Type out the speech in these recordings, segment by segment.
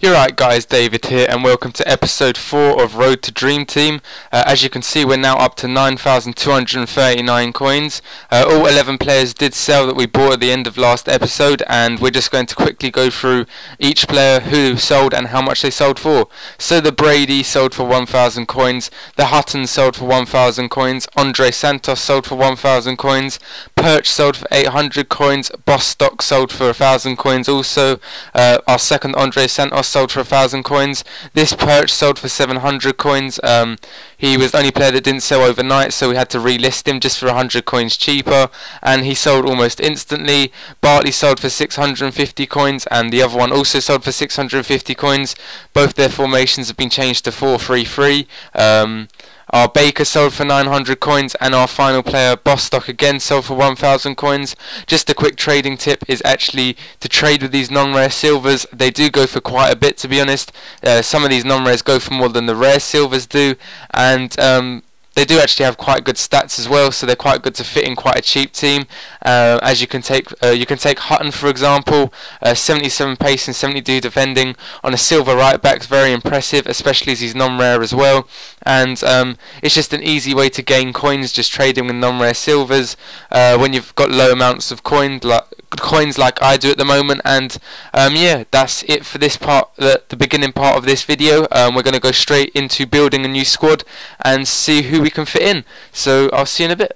You're right guys, David here and welcome to episode 4 of Road to Dream Team. As you can see, we're now up to 9,239 coins. All 11 players did sell that we bought at the end of last episode, and we're just going to quickly go through each player who sold and how much they sold for. So the Brady sold for 1,000 coins, the Hutton sold for 1,000 coins, Andre Santos sold for 1,000 coins, Perch sold for 800 coins, Bostock sold for 1,000 coins also, our second Andre Santos sold for 1,000 coins. This Perch sold for 700 coins. He was the only player that didn't sell overnight, so we had to relist him just for 100 coins cheaper, and he sold almost instantly. Bartley sold for 650 coins, and the other one also sold for 650 coins. Both their formations have been changed to 4-3-3. Our Baker sold for 900 coins, and our final player Bostock again sold for 1,000 coins. Just a quick trading tip is actually to trade with these non-rare silvers. They do go for quite a bit, to be honest. Some of these non-rares go for more than the rare silvers do, and they do actually have quite good stats as well, so they're quite good to fit in quite a cheap team. As you can take Hutton for example, 77 pace and 72 defending on a silver right back, very impressive, especially as he's non-rare as well. And it's just an easy way to gain coins, just trading with non-rare silvers when you've got low amounts of coins like I do at the moment. And yeah, that's it for this part, the beginning part of this video. We're going to go straight into building a new squad and see who we can fit in. So I'll see you in a bit.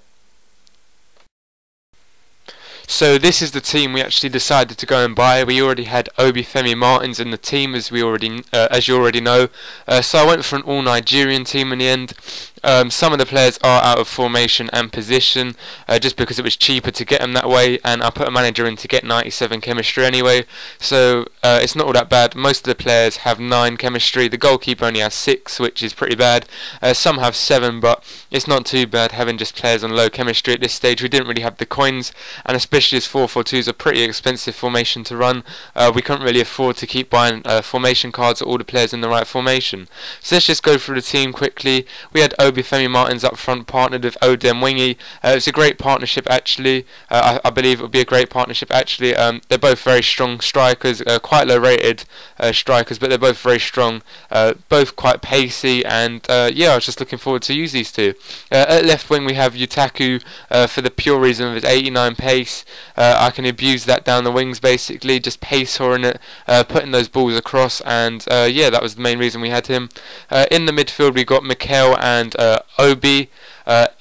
So this is the team we actually decided to go and buy. We already had Obafemi Martins in the team, as you already know. So I went for an all Nigerian team in the end. Some of the players are out of formation and position, just because it was cheaper to get them that way, and I put a manager in to get 97 chemistry anyway, so it's not all that bad. Most of the players have 9 chemistry, the goalkeeper only has 6, which is pretty bad. Some have 7, but it's not too bad having just players on low chemistry at this stage. We didn't really have the coins, and especially as 4-4-2 is a pretty expensive formation to run, we couldn't really afford to keep buying formation cards of all the players in the right formation. So let's just go through the team quickly. We had Obafemi Martins up front, partnered with Odem Wingy. It's a great partnership actually. I believe it would be a great partnership actually. They're both very strong strikers, quite low rated strikers, but they're both very strong, both quite pacey, and yeah, I was just looking forward to use these two. At left wing we have Utaku for the pure reason of his 89 pace. I can abuse that down the wings basically, just pace horing it, putting those balls across, and yeah, that was the main reason we had him. In the midfield we got Mikel and Obi.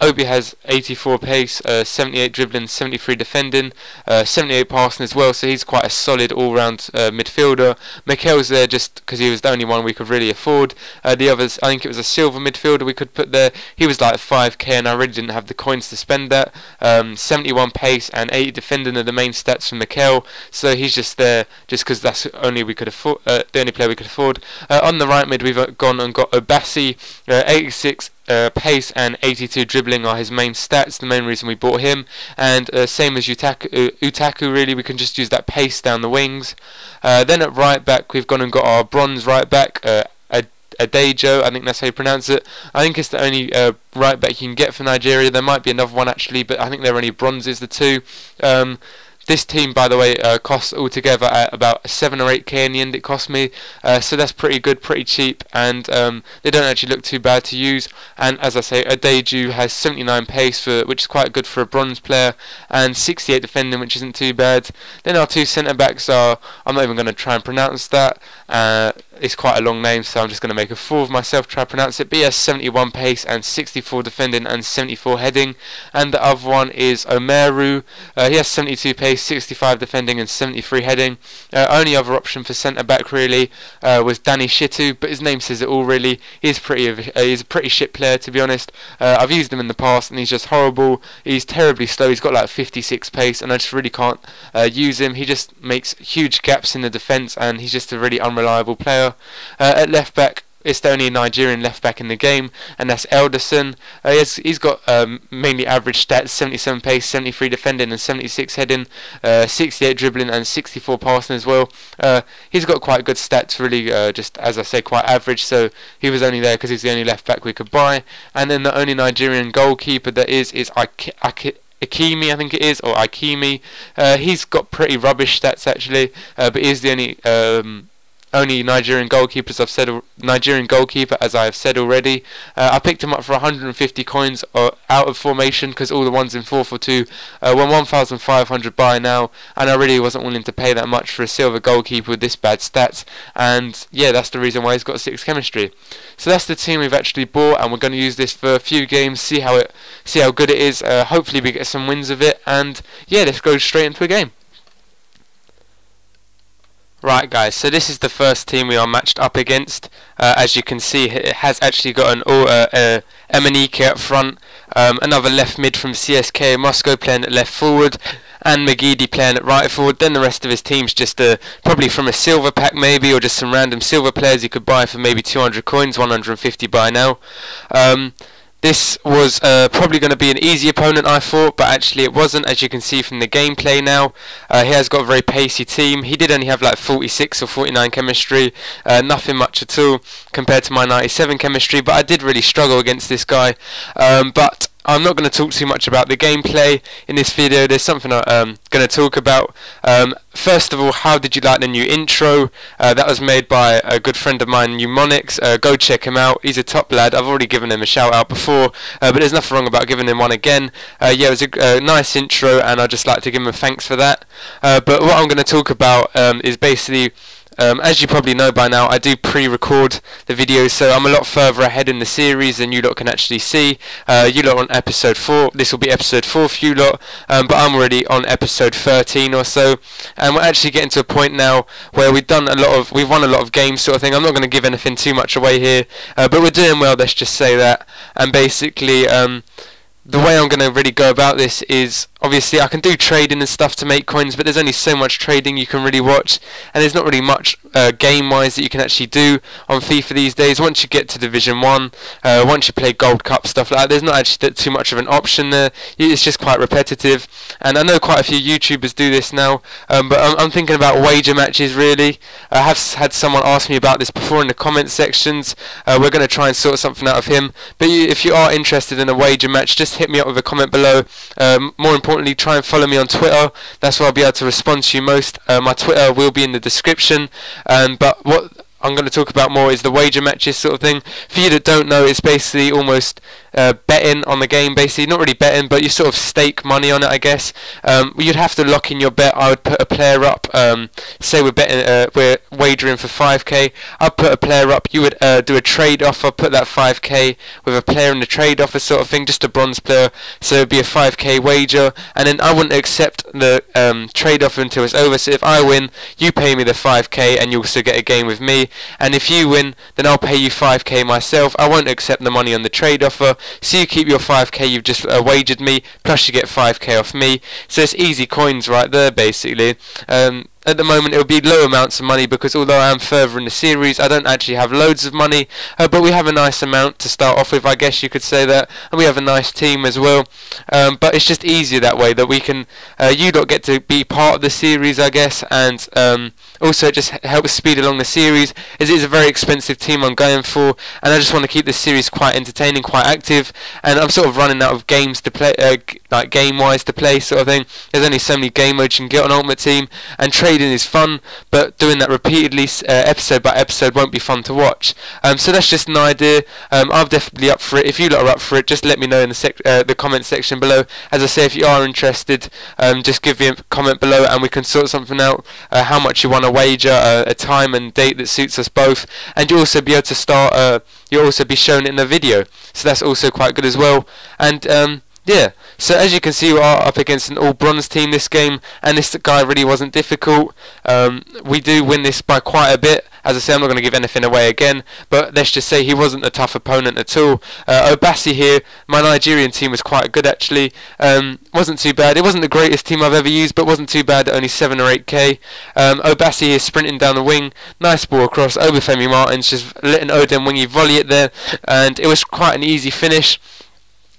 Obi has 84 pace, 78 dribbling, 73 defending, 78 passing as well, so he's quite a solid all-round midfielder. Mikel's there just because he was the only one we could really afford. The others, I think it was a silver midfielder we could put there. He was like 5k, and I really didn't have the coins to spend that. 71 pace and 80 defending are the main stats for Mikel, so he's just there just because that's the only we could afford, the only player we could afford. On the right mid we've gone and got Obasi, 86 pace and 82 dribbling are his main stats, the main reason we bought him. And same as Utaku really, we can just use that pace down the wings. Then at right back we've gone and got our bronze right back, Adejo, I think that's how you pronounce it. I think it's the only right back you can get for Nigeria. There might be another one actually, but I think they're only bronzes, the two. This team, by the way, costs altogether at about 7 or 8k in the end it cost me, so that's pretty good, pretty cheap, and they don't actually look too bad to use. And as I say, Adeju has 79 pace, which is quite good for a bronze player, and 68 defending, which isn't too bad. Then our two centre backs are, I'm not even going to try and pronounce that, it's quite a long name, so I'm just going to make a fool of myself try to pronounce it. But he has 71 pace and 64 defending and 74 heading. And the other one is Omeru. He has 72 pace, 65 defending and 73 heading. Only other option for centre back really was Danny Shitu, but his name says it all really. He's a pretty shit player, to be honest. I've used him in the past and he's just horrible. He's terribly slow. He's got like 56 pace, and I just really can't use him. He just makes huge gaps in the defence, and he's just a really unreliable player. At left back, it's the only Nigerian left back in the game, and that's Elderson. He's got mainly average stats: 77 pace, 73 defending and 76 heading, 68 dribbling and 64 passing as well. He's got quite good stats really, just as I say, quite average, so he was only there because he's the only left back we could buy. And then the only Nigerian goalkeeper that is Akimi, I think it is, or Ikemi. He's got pretty rubbish stats actually, but he's the only only Nigerian goalkeepers Nigerian goalkeeper, as I have said already. I picked him up for 150 coins out of formation, because all the ones in 442 were 1,500 by now, and I really wasn't willing to pay that much for a silver goalkeeper with this bad stats. And yeah, that's the reason why he's got 6 chemistry. So that's the team we've actually bought, and we're going to use this for a few games, see how good it is. Hopefully we get some wins of it, and yeah, let's go straight into a game. Right guys, so this is the first team we are matched up against. As you can see, it has actually got an Emenike up front, another left mid from CSK Moscow playing at left forward, and Magidi playing at right forward. Then the rest of his team's just probably from a silver pack maybe, or just some random silver players you could buy for maybe 200 coins, 150 by now. This was probably going to be an easy opponent, I thought, but actually it wasn't, as you can see from the gameplay now. He has got a very pacey team. He did only have like 46 or 49 chemistry, nothing much at all compared to my 97 chemistry, but I did really struggle against this guy. But I'm not going to talk too much about the gameplay in this video. There's something I'm going to talk about. First of all, how did you like the new intro? That was made by a good friend of mine, Mnemonics. Go check him out. He's a top lad. I've already given him a shout out before, but there's nothing wrong about giving him one again. Yeah, it was a nice intro, and I'd just like to give him a thanks for that. But what I'm going to talk about is basically, as you probably know by now, I do pre-record the videos, so I'm a lot further ahead in the series than you lot can actually see. You lot on episode 4, this will be episode 4 for you lot, but I'm already on episode 13 or so, and we're actually getting to a point now where we've won a lot of games sort of thing. I'm not going to give anything too much away here, but we're doing well, let's just say that. And basically, the way I'm going to really go about this is, obviously I can do trading and stuff to make coins, but there's only so much trading you can really watch, and there's not really much game-wise that you can actually do on FIFA these days. Once you get to Division 1, once you play Gold Cup, stuff like that, there's not actually too much of an option there. It's just quite repetitive, and I know quite a few YouTubers do this now, but I'm thinking about wager matches really. I have had someone ask me about this before in the comment sections. We're going to try and sort something out of him, but if you are interested in a wager match, just hit me up with a comment below. More importantly, try and follow me on Twitter. That's where I'll be able to respond to you most. My Twitter will be in the description. But what I'm going to talk about more is the wager matches sort of thing. For you that don't know, it's basically almost betting on the game, basically. Not really betting, but you sort of stake money on it, I guess. You'd have to lock in your bet. I would put a player up, say we're wagering for 5k. I'd put a player up, you would do a trade offer, put that 5k with a player in the trade offer sort of thing, just a bronze player, so it'd be a 5k wager, and then I wouldn't accept the trade offer until it's over. So if I win, you pay me the 5k, and you also get a game with me. And if you win, then I'll pay you 5k myself. I won't accept the money on the trade offer, so you keep your 5k you've just wagered me, plus you get 5k off me. So it's easy coins right there, basically. At the moment it will be low amounts of money, because although I am further in the series, I don't actually have loads of money, but we have a nice amount to start off with, I guess you could say that, and we have a nice team as well. But it's just easier that way, that we can, you don't get to be part of the series, I guess, and also it just helps speed along the series, as it is a very expensive team I'm going for, and I just want to keep this series quite entertaining, quite active, and I'm sort of running out of games to play, like game-wise to play sort of thing. There's only so many game modes you can get on Ultimate Team, and trading is fun, but doing that repeatedly, episode by episode, won't be fun to watch. So that's just an idea. I'm definitely up for it. If you lot are up for it, just let me know in the comment section below. As I say, if you are interested, just give me a comment below, and we can sort something out. How much you want to wager, a time and date that suits us both, and you'll also be able to start. You'll also be shown in the video, so that's also quite good as well. And yeah, so as you can see, we are up against an all-bronze team this game, and this guy really wasn't difficult. We do win this by quite a bit. As I say, I'm not going to give anything away again, but let's just say he wasn't a tough opponent at all. Obasi here, my Nigerian team was quite good actually. Wasn't too bad. It wasn't the greatest team I've ever used, but wasn't too bad at only 7 or 8k. Obasi here sprinting down the wing, nice ball across, Obafemi Martins just letting Odem Wingy volley it there, and it was quite an easy finish.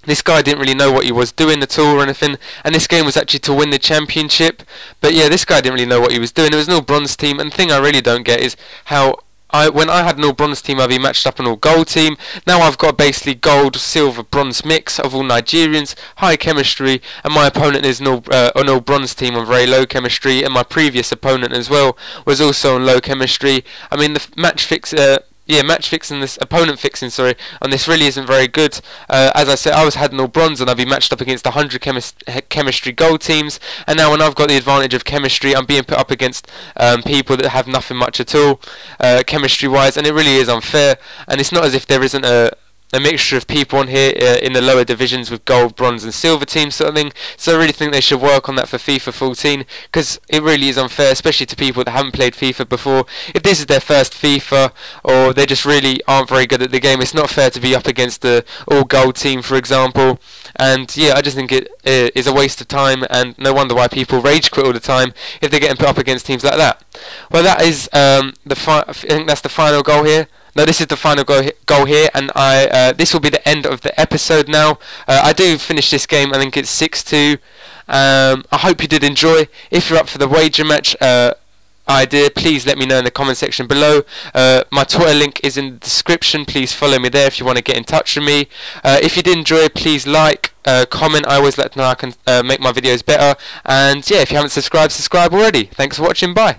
This guy didn't really know what he was doing at all or anything, and this game was actually to win the championship. But yeah, this guy didn't really know what he was doing. It was an all-bronze team, and the thing I really don't get is how when I had an all bronze team, I'd be matched up an all gold team. Now I've got basically gold, silver, bronze mix of all Nigerians, high chemistry, and my opponent is an all bronze team on very low chemistry, and my previous opponent as well was also on low chemistry. I mean, the match fixing, this opponent fixing, sorry, on this really isn't very good. As I said, I had an all bronze and I'd be matched up against 100 chemistry gold teams, and now when I've got the advantage of chemistry, I'm being put up against people that have nothing much at all, chemistry wise, and it really is unfair. And it's not as if there isn't a mixture of people on here in the lower divisions with gold, bronze and silver teams sort of thing, so I really think they should work on that for FIFA 14, because it really is unfair, especially to people that haven't played FIFA before. If this is their first FIFA, or they just really aren't very good at the game, it's not fair to be up against the all gold team, for example. And yeah, I just think it is a waste of time, and no wonder why people rage quit all the time if they're getting put up against teams like that. Well, that is I think that's the final goal here. No, this is the final goal here, and this will be the end of the episode now. I do finish this game, I think it's 6-2. I hope you did enjoy. If you're up for the wager match idea, please let me know in the comment section below. My Twitter link is in the description. Please follow me there if you want to get in touch with me. If you did enjoy, please like, comment. I always let know I can make my videos better. And yeah, if you haven't subscribed, subscribe already. Thanks for watching. Bye.